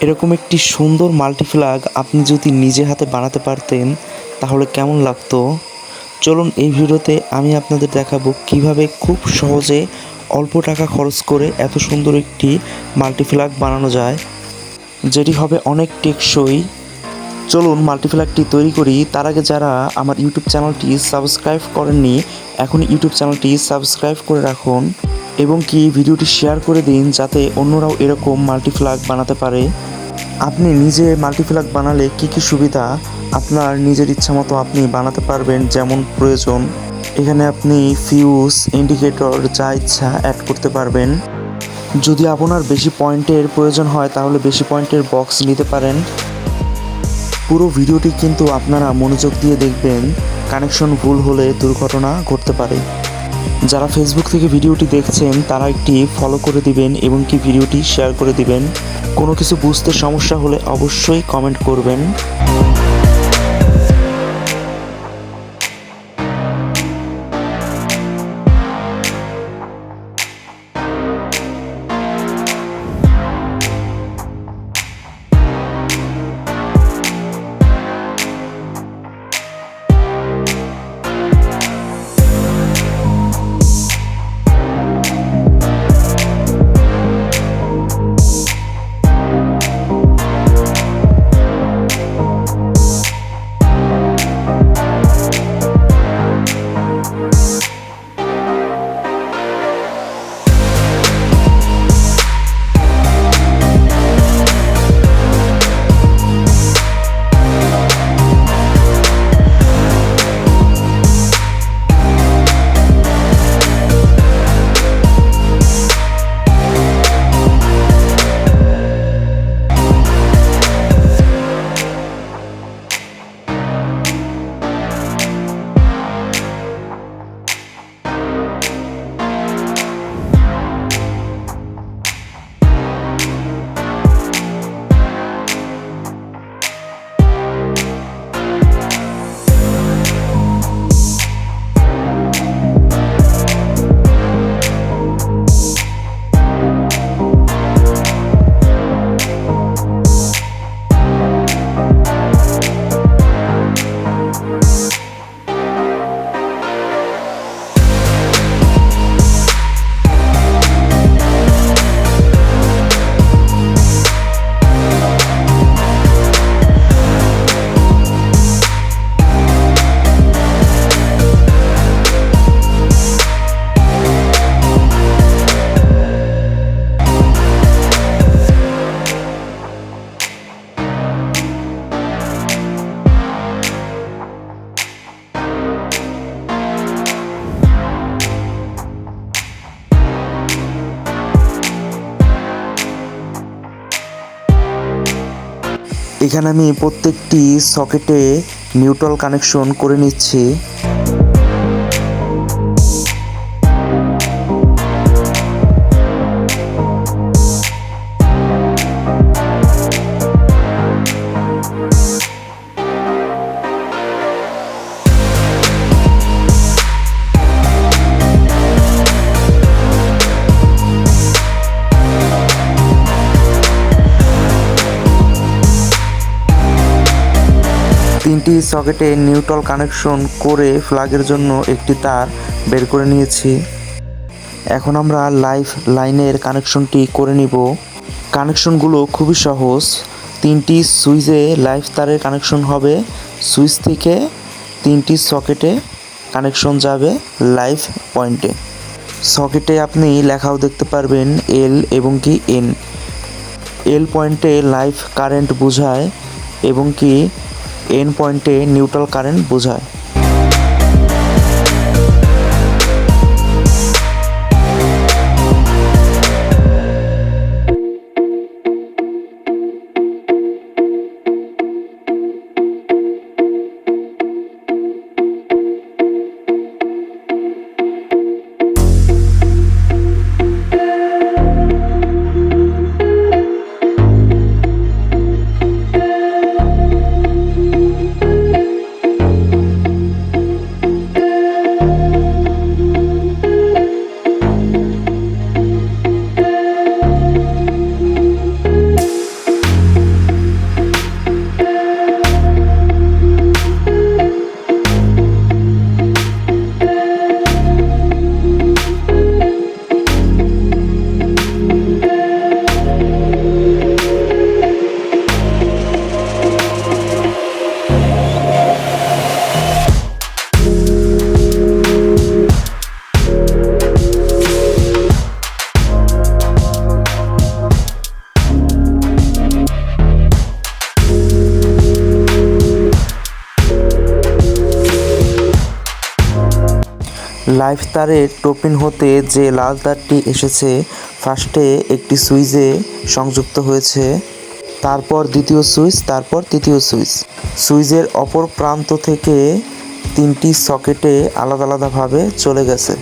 এরকম একটি সুন্দর মাল্টিফ্ল্যাগ আপনি যদি নিজে হাতে বানাতে পারতেন তাহলে কেমন লাগতো। চলুন এই ভিডিওতে আমি আপনাদের দেখাবো কিভাবে খুব সহজে অল্প টাকা খরচ করে এত সুন্দর একটি মাল্টিফ্ল্যাগ বানানো যায়, যেটি হবে অনেক টেকসই। চলুন মাল্টিফ্ল্যাগটি তৈরি করি। তার আগে যারা আমার ইউটিউব চ্যানেলটি সাবস্ক্রাইব করেননি, এখন ইউটিউব চ্যানেলটি সাবস্ক্রাইব করে রাখুন এবং কি ভিডিওটি শেয়ার করে দিন যাতে অন্যরাও এরকম মাল্টিফ্ল্যাগ বানাতে পারে। আপনি নিজে মাল্টিফ্ল্যাগ বানালে কি কি সুবিধা, আপনার নিজের ইচ্ছা মতো আপনি বানাতে পারবেন যেমন প্রয়োজন। এখানে আপনি ফিউজ, ইন্ডিকেটর যা ইচ্ছা অ্যাড করতে পারবেন। যদি আপনার বেশি পয়েন্টের প্রয়োজন হয় তাহলে বেশি পয়েন্টের বক্স নিতে পারেন। পুরো ভিডিওটি কিন্তু আপনারা মনোযোগ দিয়ে দেখবেন, কানেকশন ভুল হলে দুর্ঘটনা ঘটতে পারে। যারা ফেসবুক থেকে ভিডিওটি দেখছেন তারা একটি ফলো করে দিবেন এবং কি ভিডিওটি শেয়ার করে দিবেন। কোনো কিছু বুঝতে সমস্যা হলে অবশ্যই কমেন্ট করবেন। এখানে আমি প্রত্যেকটি সকেটে নিউট্রাল কানেকশন করে নিচ্ছি। তিনটি সকেটে নিউট্রাল কানেকশন করে ফ্ল্যাগের জন্য একটি তার বের করে নিয়েছি। এখন আমরা লাইভ লাইনের কানেকশনটি করে নিব। কানেকশনগুলো খুবই সহজ। তিনটি সুইচে লাইভ তারের কানেকশন হবে। সুইচ থেকে তিনটি সকেটে কানেকশন যাবে লাইভ পয়েন্টে। সকেটে আপনি লেখাও দেখতে পারবেন এল এবং কি এন। এল পয়েন্টে লাইভ কারেন্ট বোঝায় এবং কি এন পয়েন্টে নিউট্রাল কারেন্ট বোঝায়। লাইফ তারের টোপিন হতে যে লাল তারটি এসেছে ফার্স্টে একটি সুইচে সংযুক্ত হয়েছে, তারপর দ্বিতীয় সুইচ, তারপর তৃতীয় সুইচ। সুইচের অপর প্রান্ত থেকে 3টি সকেটে আলাদা আলাদাভাবে চলে গেছে।